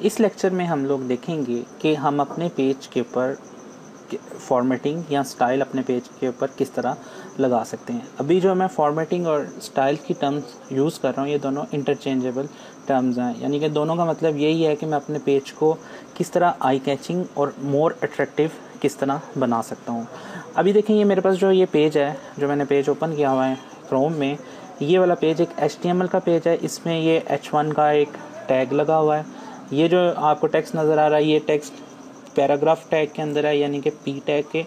इस लेक्चर में हम लोग देखेंगे कि हम अपने पेज के ऊपर फॉर्मेटिंग या स्टाइल अपने पेज के ऊपर किस तरह लगा सकते हैं। अभी जो मैं फॉर्मेटिंग और स्टाइल की टर्म्स यूज़ कर रहा हूँ ये दोनों इंटरचेंजेबल टर्म्स हैं, यानी कि दोनों का मतलब यही है कि मैं अपने पेज को किस तरह आई कैचिंग और मोर अट्रैक्टिव किस तरह बना सकता हूँ। अभी देखें ये मेरे पास जो ये पेज है, जो मैंने पेज ओपन किया हुआ है क्रोम में, ये वाला पेज एक HTML का पेज है। इसमें ये H1 का एक टैग लगा हुआ है। ये जो आपको टेक्स्ट नज़र आ रहा है ये टेक्स्ट पैराग्राफ टैग के अंदर है, यानी कि P टैग के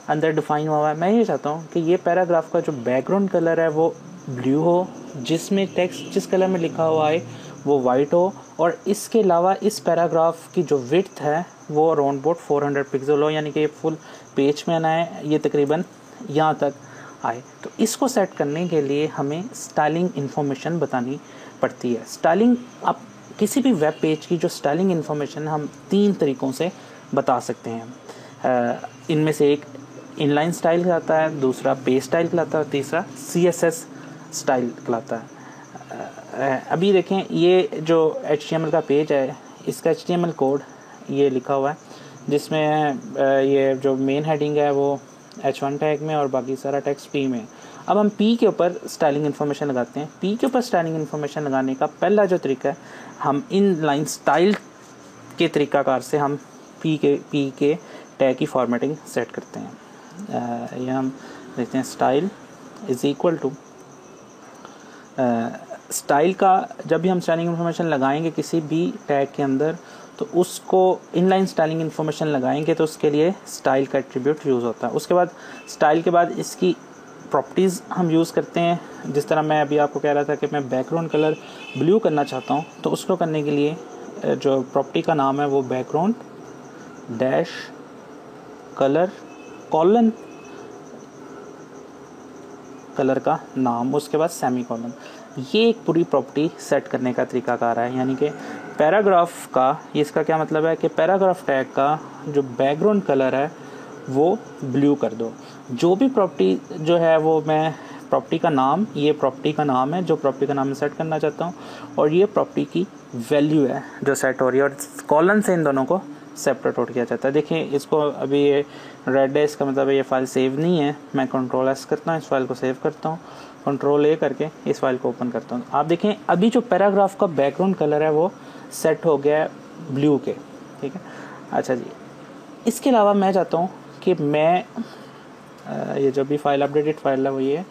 अंदर डिफाइन हुआ है। मैं ये चाहता हूँ कि ये पैराग्राफ का जो बैकग्राउंड कलर है वो ब्लू हो, जिसमें टेक्स्ट जिस कलर में लिखा हुआ है वो वाइट हो, और इसके अलावा इस पैराग्राफ की जो विड्थ है वो अराउंड अबाउट 400 पिक्सल हो, यानी कि ये फुल पेज में आना है, ये तकरीबन यहाँ तक आए। तो इसको सेट करने के लिए हमें स्टाइलिंग इन्फॉर्मेशन बतानी पड़ती है। स्टाइलिंग, आप किसी भी वेब पेज की जो स्टाइलिंग इन्फॉर्मेशन हम 3 तरीक़ों से बता सकते हैं। इनमें से एक इनलाइन स्टाइल कहलाता है, दूसरा पेज स्टाइल कहलाता है, तीसरा CSS स्टाइल कहलाता है। अभी देखें ये जो HTML का पेज है इसका HTML कोड ये लिखा हुआ है, जिसमें ये जो मेन हेडिंग है वो H1 टैग में और बाकी सारा टेक्स्ट P में। अब हम P के ऊपर स्टाइलिंग इन्फॉर्मेशन लगाते हैं। P के ऊपर स्टाइलिंग इन्फॉर्मेशन लगाने का पहला जो तरीका है, हम इन लाइन स्टाइल के तरीकाकार से हम P के टैग की फॉर्मेटिंग सेट करते हैं। यह हम देखते हैं style is equal to style का, जब भी हम स्टाइलिंग इन्फॉर्मेशन लगाएंगे किसी भी टैग के अंदर तो उसको इनलाइन स्टाइलिंग इन्फॉर्मेशन लगाएंगे तो उसके लिए स्टाइल का एट्रीब्यूट यूज़ होता है। उसके बाद स्टाइल के बाद इसकी प्रॉपर्टीज़ हम यूज़ करते हैं। जिस तरह मैं अभी आपको कह रहा था कि मैं बैकग्राउंड कलर ब्लू करना चाहता हूँ, तो उसको करने के लिए जो प्रॉपर्टी का नाम है वो background dash colour colon colour का नाम, उसके बाद सेमी कॉलन। ये एक पूरी प्रॉपर्टी सेट करने का तरीकाकार है, यानी कि पैराग्राफ का, इसका क्या मतलब है कि पैराग्राफ टैग का जो बैकग्राउंड कलर है वो ब्लू कर दो। जो भी प्रॉपर्टी जो है वो मैं प्रॉपर्टी का नाम, ये प्रॉपर्टी का नाम है जो प्रॉपर्टी का नाम मैं सेट करना चाहता हूँ, और ये प्रॉपर्टी की वैल्यू है जो सेट हो रही है, और कॉलन से इन दोनों को सेपरेट आउट किया जाता है। देखिए इसको अभी ये रेड है, इसका मतलब ये फाइल सेव नहीं है। मैं Ctrl+S करता हूँ, इस फाइल को सेव करता हूँ, Ctrl+A करके इस फाइल को ओपन करता हूँ। आप देखें अभी जो पैराग्राफ का बैकग्राउंड कलर है वो सेट हो गया है ब्लू के, ठीक है। अच्छा जी, इसके अलावा मैं चाहता हूँ कि मैं ये जो भी फाइल अपडेटेड फाइल है वो ये,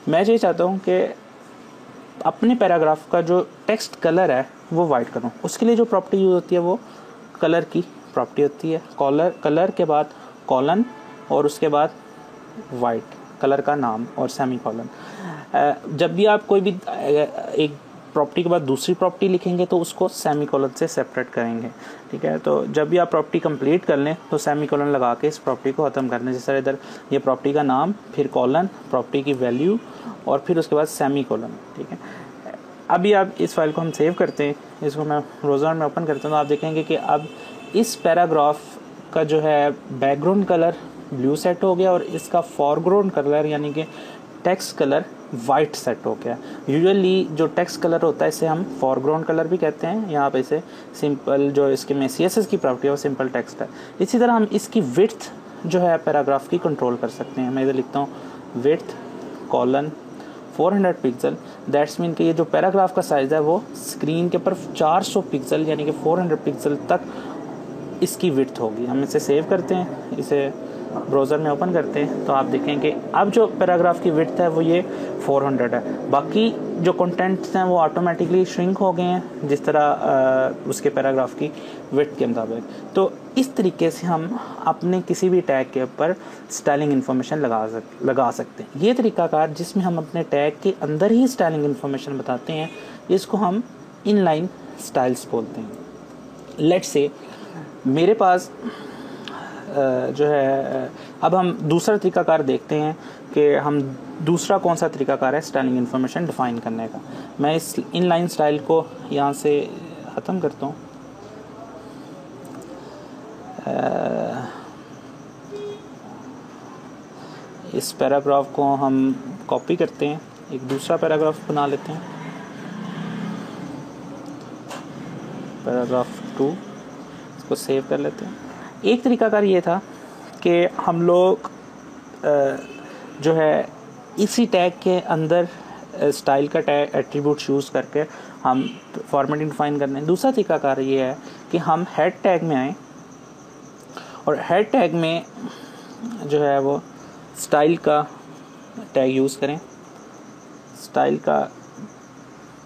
मैं ये चाहता हूँ कि अपने पैराग्राफ का जो टेक्स्ट कलर है वो वाइट करूँ। उसके लिए जो प्रॉपर्टी यूज़ होती है वो कलर की प्रॉपर्टी होती है। कलर के बाद कॉलन और उसके बाद वाइट कलर का नाम और सेमी कॉलन। जब भी आप कोई भी एक प्रॉपर्टी के बाद दूसरी प्रॉपर्टी लिखेंगे तो उसको सेमी कॉलन से सेपरेट करेंगे, ठीक है। तो जब भी आप प्रॉपर्टी कंप्लीट कर लें तो सेमी कॉलन लगा के इस प्रॉपर्टी को ख़त्म कर लें। जैसे इधर ये प्रॉपर्टी का नाम, फिर कॉलन, प्रॉपर्टी की वैल्यू और फिर उसके बाद सेमी कॉलन, ठीक है। अभी आप इस फाइल को हम सेव करते हैं, इसको मैं ब्राउज़र में ओपन करता हूँ, तो आप देखेंगे कि अब इस पैराग्राफ का जो है बैकग्राउंड कलर ब्लू सेट हो गया और इसका फॉरग्राउंड कलर यानी कि टेक्स्ट कलर वाइट सेट हो गया। यूजुअली जो टेक्स्ट कलर होता है इसे हम फॉरग्राउंड कलर भी कहते हैं। यहाँ पे इसे सिंपल, जो इसके में CSS की प्रॉपर्टी है वो सिंपल टेक्स्ट है। इसी तरह हम इसकी विड्थ जो है पैराग्राफ की कंट्रोल कर सकते हैं। मैं इधर लिखता हूँ width colon 400 pixel. That's mean कि ये जो पैराग्राफ का साइज़ है वो स्क्रीन के ऊपर 400 पिक्सल यानी कि 400 पिक्सल तक इसकी विड्थ होगी। हम इसे सेव करते हैं, इसे ब्राउज़र में ओपन करते हैं, तो आप देखेंगे अब जो पैराग्राफ की विड्थ है वो ये 400 है। बाकी जो कंटेंट्स हैं वो ऑटोमेटिकली श्रिंक हो गए हैं जिस तरह उसके पैराग्राफ की विड्थ के मुताबिक। तो इस तरीके से हम अपने किसी भी टैग के ऊपर स्टाइलिंग इन्फॉर्मेशन लगा सकते हैं। ये तरीकाकार जिसमें हम अपने टैग के अंदर ही स्टाइलिंग इन्फॉर्मेशन बताते हैं, इसको हम इनलाइन स्टाइल्स बोलते हैं। लेट्स से मेरे पास जो है, अब हम दूसरा तरीकाकार देखते हैं कि हम दूसरा कौन सा तरीकाकार है स्टाइलिंग इन्फॉर्मेशन डिफ़ाइन करने का। मैं इस इनलाइन स्टाइल को यहाँ से ख़त्म करता हूँ। इस पैराग्राफ को हम कॉपी करते हैं, एक दूसरा पैराग्राफ बना लेते हैं। पैराग्राफ 2, इसको सेव कर लेते हैं। एक तरीकाकार ये था कि हम लोग जो है इसी टैग के अंदर स्टाइल का टैग एट्रीब्यूट यूज़ करके हम फॉर्मेटिंग डिफाइन करने। दूसरा तरीकाकार ये है कि हम हेड टैग में आएँ और हेड टैग में जो है वो स्टाइल का टैग यूज़ करें। स्टाइल का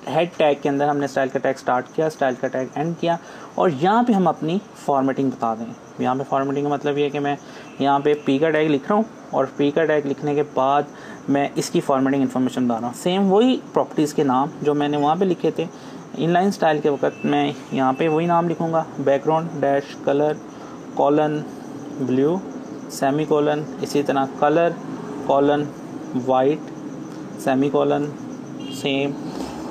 हेड टैग के अंदर हमने स्टाइल का टैग स्टार्ट किया, स्टाइल का टैग एंड किया, और यहाँ पे हम अपनी फॉर्मेटिंग बता दें। यहाँ पे फॉर्मेटिंग का मतलब ये है कि मैं यहाँ पे पी का टैग लिख रहा हूँ और पी का टैग लिखने के बाद मैं इसकी फॉर्मेटिंग इन्फॉर्मेशन बता रहा हूँ। सेम वही प्रॉपर्टीज़ के नाम जो मैंने वहाँ पे लिखे थे इनलाइन स्टाइल के वक्त, मैं यहाँ पे वही नाम लिखूँगा, background dash colour colon blue semi colon, इसी तरह colour colon white semi colon same.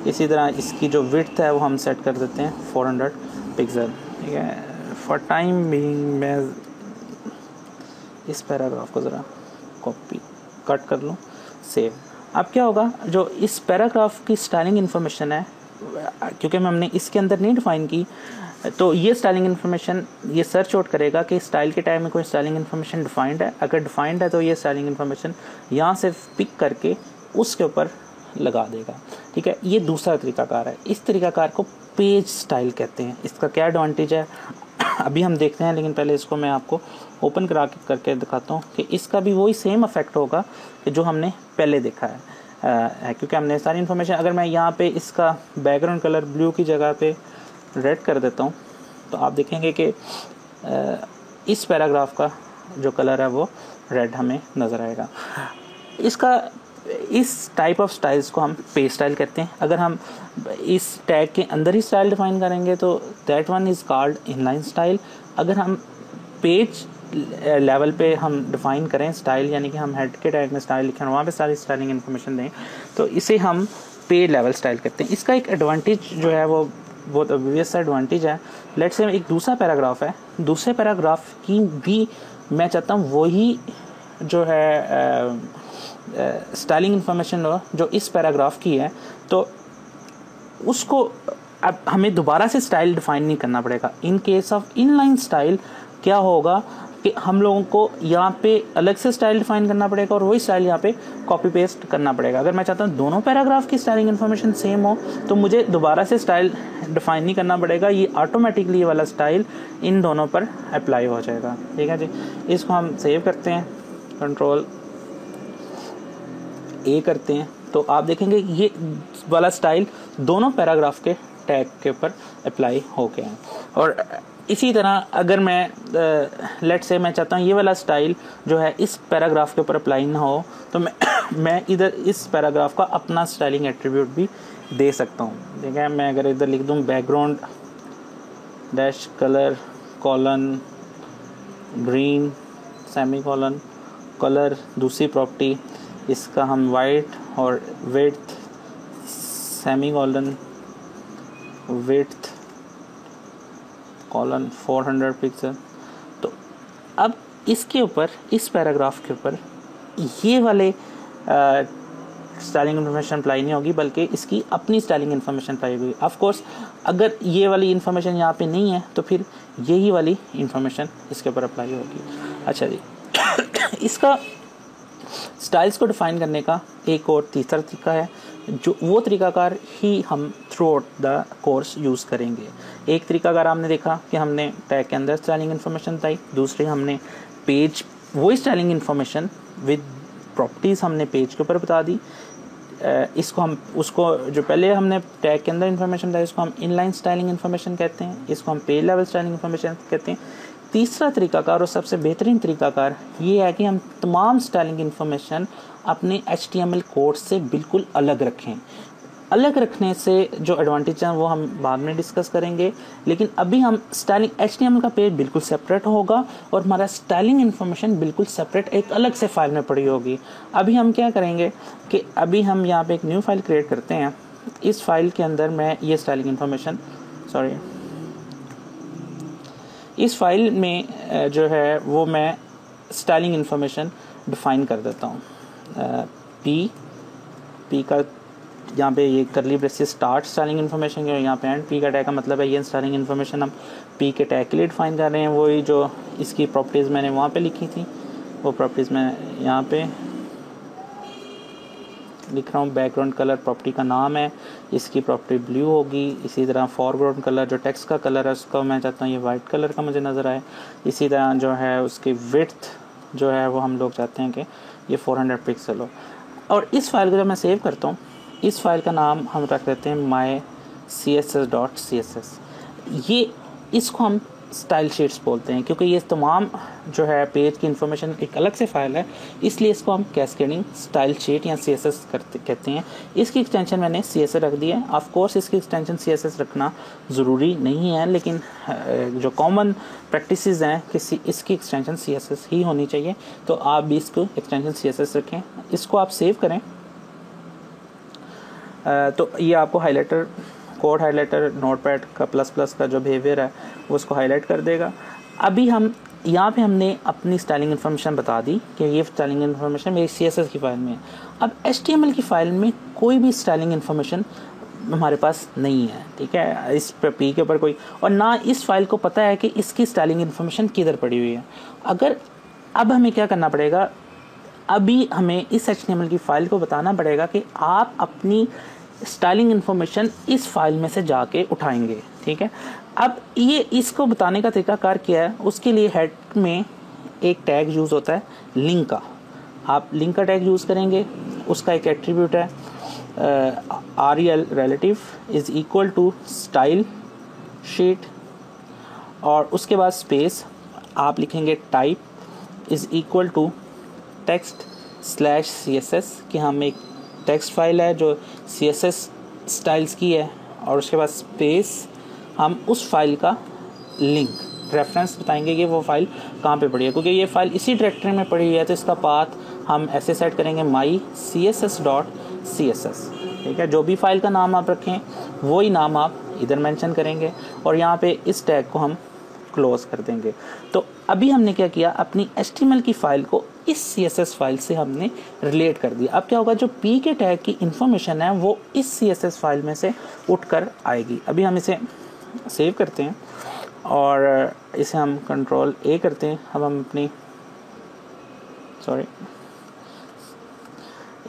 इसी तरह इसकी जो विड्थ है वो हम सेट कर देते हैं 400 पिक्सल। ठीक है, फॉर टाइम बीइंग मैं इस पैराग्राफ को ज़रा कॉपी कट कर लूँ, सेव। अब क्या होगा, जो इस पैराग्राफ की स्टाइलिंग इन्फॉर्मेशन है, क्योंकि हमने इसके अंदर नहीं डिफ़ाइन की, तो ये स्टाइलिंग इन्फॉर्मेशन ये सर्च आउट करेगा कि स्टाइल के टाइम में कोई स्टाइलिंग इन्फॉर्मेशन डिफाइंड है। अगर डिफाइंड है तो ये स्टाइलिंग इन्फॉर्मेशन यहाँ से पिक करके उसके ऊपर लगा देगा। ठीक है, ये दूसरा तरीकाकार है। इस तरीकाकार को पेज स्टाइल कहते हैं। इसका क्या एडवांटेज है अभी हम देखते हैं, लेकिन पहले इसको मैं आपको ओपन करके दिखाता हूँ कि इसका भी वही सेम इफेक्ट होगा कि जो हमने पहले देखा है, क्योंकि हमने सारी इन्फॉर्मेशन, अगर मैं यहाँ पे इसका बैकग्राउंड कलर ब्लू की जगह पे रेड कर देता हूँ तो आप देखेंगे कि इस पैराग्राफ का जो कलर है वो रेड हमें नज़र आएगा। इस टाइप ऑफ स्टाइल्स को हम पेज स्टाइल कहते हैं। अगर हम इस टैग के अंदर ही स्टाइल डिफाइन करेंगे तो that one is called inline style. अगर हम पेज लेवल पे हम डिफाइन करें स्टाइल, यानी कि हम हेड के टैग में स्टाइल लिखें और वहाँ पे सारी स्टाइलिंग इन्फॉर्मेशन दें, तो इसे हम पेज लेवल स्टाइल कहते हैं। इसका एक एडवांटेज जो है वो बहुत ऑब्वियस एडवांटेज है। लेट्स से एक दूसरा पैराग्राफ है, दूसरे पैराग्राफ की भी मैं चाहता हूँ वही जो है स्टाइलिंग इन्फॉर्मेशन हो जो इस पैराग्राफ की है, तो उसको अब हमें दोबारा से स्टाइल डिफाइन नहीं करना पड़ेगा। In case of inline style क्या होगा कि हम लोगों को यहाँ पे अलग से स्टाइल डिफाइन करना पड़ेगा और वही स्टाइल यहाँ पे कॉपी पेस्ट करना पड़ेगा। अगर मैं चाहता हूँ दोनों पैराग्राफ की स्टाइलिंग इन्फॉर्मेशन सेम हो तो मुझे दोबारा से स्टाइल डिफाइन नहीं करना पड़ेगा, ये ऑटोमेटिकली ये वाला स्टाइल इन दोनों पर अप्लाई हो जाएगा। ठीक है जी, इसको हम सेव करते हैं, कंट्रोल ए करते हैं, तो आप देखेंगे ये वाला स्टाइल दोनों पैराग्राफ के टैग के ऊपर अप्लाई हो गया है। और इसी तरह अगर मैं लेट्स से मैं चाहता हूँ ये वाला स्टाइल जो है इस पैराग्राफ के ऊपर अप्लाई ना हो तो मैं इधर इस पैराग्राफ का अपना स्टाइलिंग एट्रीब्यूट भी दे सकता हूँ। ठीक है, मैं अगर इधर लिख दूँ background dash colour colon green semi colon colour, दूसरी प्रॉपर्टी इसका हम वाइट और width semi colon width colon 400 pixel. तो अब इसके ऊपर इस पैराग्राफ के ऊपर ये वाले स्टाइलिंग इन्फॉर्मेशन अप्लाई नहीं होगी, बल्कि इसकी अपनी स्टाइलिंग इन्फॉर्मेशन अप्लाई होगी। ऑफ कोर्स अगर ये वाली इन्फॉर्मेशन यहाँ पे नहीं है तो फिर यही वाली इन्फॉर्मेशन इसके ऊपर अप्लाई होगी। अच्छा जी, इसका स्टाइल्स को डिफाइन करने का एक और तीसरा तरीका है, जो वो तरीकाकार ही हम through out the course use करेंगे। एक तरीकाकार हमने देखा कि हमने टैग के अंदर स्टाइलिंग इन्फॉर्मेशन बताई, दूसरी हमने पेज वही स्टाइलिंग इन्फॉर्मेशन विद प्रॉपर्टीज़ हमने पेज के ऊपर बता दी। इसको हम उसको जो पहले हमने टैग के अंदर इन्फॉर्मेशन बताई इसको हम इनलाइन स्टाइलिंग इन्फॉर्मेशन कहते हैं, इसको हम पेज लेवल स्टाइलिंग इन्फॉर्मेशन कहते हैं। तीसरा तरीकाकार और सबसे बेहतरीन तरीकाकार ये है कि हम तमाम स्टाइलिंग इन्फॉर्मेशन अपने HTML कोड से बिल्कुल अलग रखें। अलग रखने से जो एडवांटेज हैं वो हम बाद में डिस्कस करेंगे, लेकिन अभी हम स्टाइलिंग HTML का पेज बिल्कुल सेपरेट होगा और हमारा स्टाइलिंग इन्फॉर्मेशन बिल्कुल सेपरेट एक अलग से फाइल में पड़ी होगी। अभी हम क्या करेंगे कि अभी हम यहाँ पे एक न्यू फाइल क्रिएट करते हैं। इस फाइल के अंदर मैं ये स्टाइलिंग इन्फॉर्मेशन इस फाइल में जो है वो मैं स्टाइलिंग इन्फॉर्मेशन डिफाइन कर देता हूँ। पी का यहाँ पे ये करली ब्रेसेस स्टार्ट स्टाइलिंग इन्फॉर्मेशन है, यहाँ पे एंड पी का टैग का मतलब है ये स्टाइलिंग इन्फॉर्मेशन हम पी के टैग के लिए डिफाइन कर रहे हैं। वही जो इसकी प्रॉपर्टीज़ मैंने वहाँ पे लिखी थी वो प्रॉपर्टीज़ मैं यहाँ पे लिख रहा हूँ। बैकग्राउंड कलर प्रॉपर्टी का नाम है, इसकी प्रॉपर्टी ब्लू होगी। इसी तरह फॉरग्राउंड कलर जो टेक्स्ट का कलर है उसका मैं चाहता हूँ ये वाइट कलर का मुझे नज़र आए। इसी तरह जो है उसकी विड्थ जो है वो हम लोग चाहते हैं कि ये 400 पिक्सल हो। और इस फाइल को जब मैं सेव करता हूँ, इस फाइल का नाम हम रख देते हैं my.css.css। ये इसको हम स्टाइल शीट्स बोलते हैं क्योंकि ये तमाम जो है पेज की इन्फॉर्मेशन एक अलग से फाइल है, इसलिए इसको हम कैस्केडिंग स्टाइल शीट या CSS कहते हैं। इसकी एक्सटेंशन मैंने CSS रख दी है। ऑफ कोर्स इसकी एक्सटेंशन CSS रखना ज़रूरी नहीं है, लेकिन जो कॉमन प्रैक्टिसेस हैं कि इसकी एक्सटेंशन CSS ही होनी चाहिए, तो आप भी इसको एक्सटेंशन CSS रखें। इसको आप सेव करें तो ये आपको हाइलाइटर कोड हाइलाइटर नोटपैड का ++ का जो बिहेवियर है वो उसको हाईलाइट कर देगा। अभी हम यहाँ पे हमने अपनी स्टाइलिंग इन्फॉर्मेशन बता दी कि ये स्टाइलिंग इन्फॉर्मेशन मेरी CSS की फ़ाइल में है। अब HTML की फ़ाइल में कोई भी स्टाइलिंग इन्फॉर्मेशन हमारे पास नहीं है, ठीक है। इस पे पी के ऊपर कोई, और ना इस फाइल को पता है कि इसकी स्टाइलिंग इन्फॉर्मेशन किधर पड़ी हुई है। अगर अब हमें क्या करना पड़ेगा, अभी हमें इस HTML की फ़ाइल को बताना पड़ेगा कि आप अपनी स्टाइलिंग इन्फॉर्मेशन इस फाइल में से जाके उठाएंगे, ठीक है। अब ये इसको बताने का तरीकाकार क्या है, उसके लिए हेड में एक टैग यूज़ होता है लिंक का। आप लिंक का टैग यूज़ करेंगे, उसका एक एट्रीब्यूट है rel relative is equal to style sheet, और उसके बाद स्पेस आप लिखेंगे type is equal to text/css कि हम एक टेक्स्ट फाइल है जो CSS स्टाइल्स की है, और उसके बाद स्पेस हम उस फाइल का लिंक रेफरेंस बताएंगे कि वो फाइल कहाँ पे पड़ी है। क्योंकि ये फाइल इसी डायरेक्टरी में पड़ी हुई है तो इसका पाथ हम ऐसे सेट करेंगे my.css.css, ठीक है। जो भी फाइल का नाम आप रखें वही नाम आप इधर मेंशन करेंगे, और यहाँ पे इस टैग को हम क्लोज कर देंगे। तो अभी हमने क्या किया, अपनी HTML की फ़ाइल को इस CSS फाइल से हमने रिलेट कर दिया। अब क्या होगा, जो P के टैग की इंफॉर्मेशन है वो इस CSS फाइल में से उठकर आएगी। अभी हम इसे सेव करते हैं और इसे हम Ctrl A करते हैं। अब हम अपनी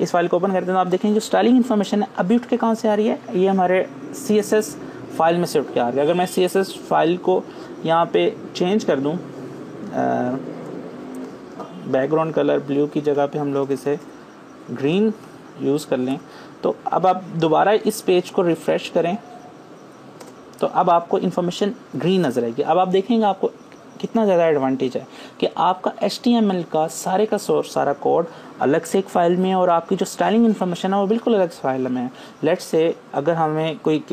इस फाइल को ओपन करते हैं तो आप देखेंगे जो स्टाइलिंग इन्फॉर्मेशन है अभी उठ के कहाँ से आ रही है, ये हमारे CSS फाइल में से उठ के आ रही है। अगर मैं CSS फाइल को यहाँ पे चेंज कर दूँ, बैकग्राउंड कलर ब्लू की जगह पे हम लोग इसे ग्रीन यूज़ कर लें, तो अब आप दोबारा इस पेज को रिफ़्रेश करें तो अब आपको इन्फॉर्मेशन ग्रीन नज़र आएगी। अब आप देखेंगे आपको कितना ज़्यादा एडवांटेज है कि आपका HTML का सारा कोड अलग से एक फ़ाइल में है और आपकी जो स्टाइलिंग इन्फॉर्मेशन है वो बिल्कुल अलग फाइल में है। लेट्स से अगर हमें कोई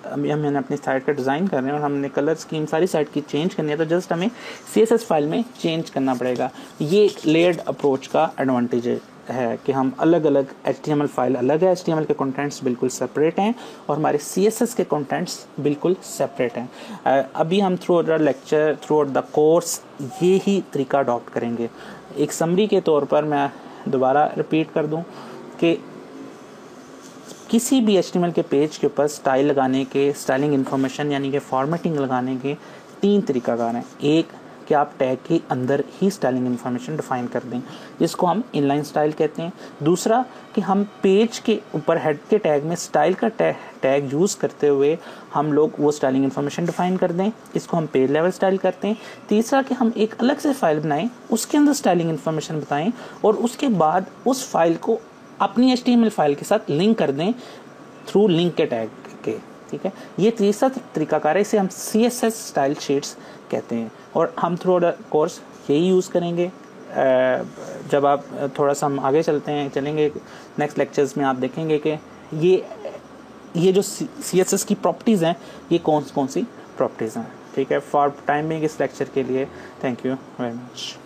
हमने अपनी साइट का डिज़ाइन कर रहे हैं और हमने कलर स्कीम सारी साइट की चेंज करनी है तो जस्ट हमें CSS फाइल में चेंज करना पड़ेगा। ये लेयर्ड अप्रोच का एडवांटेज है कि हम अलग अलग HTML फाइल अलग है, HTML के कंटेंट्स बिल्कुल सेपरेट हैं और हमारे CSS के कंटेंट्स बिल्कुल सेपरेट हैं। अभी हम through out the lecture through out the course ये ही तरीका अडॉप्ट करेंगे। एक समरी के तौर पर मैं दोबारा रिपीट कर दूं कि किसी भी HTML के पेज के ऊपर स्टाइल लगाने के, स्टाइलिंग इन्फॉर्मेशन यानी कि फॉर्मेटिंग लगाने के 3 तरीकाकार हैं। एक कि आप टैग के अंदर ही स्टाइलिंग इन्फॉर्मेशन डिफाइन कर दें, जिसको हम इनलाइन स्टाइल कहते हैं। दूसरा कि हम पेज के ऊपर हेड के टैग में स्टाइल का टैग यूज़ करते हुए हम लोग वो स्टाइलिंग इन्फॉर्मेशन डिफाइन कर दें, इसको हम पेज लेवल स्टाइल करते हैं। तीसरा कि हम एक अलग से फाइल बनाएं, उसके अंदर स्टाइलिंग इन्फॉर्मेशन बताएं और उसके बाद उस फाइल को अपनी HTML फाइल के साथ लिंक कर दें थ्रू लिंक के टैग के, ठीक है। ये तीसरा तरीकाकार है, इसे हम CSS स्टाइल शीट्स कहते हैं और हम थ्रू द कोर्स यही यूज़ करेंगे। जब आप थोड़ा सा हम आगे चलेंगे नेक्स्ट लेक्चर्स में आप देखेंगे कि ये जो CSS की प्रॉपर्टीज़ हैं ये कौन सी प्रॉपर्टीज़ हैं, ठीक है। फॉर टाइम बिंग इस लेक्चर के लिए थैंक यू वेरी मच।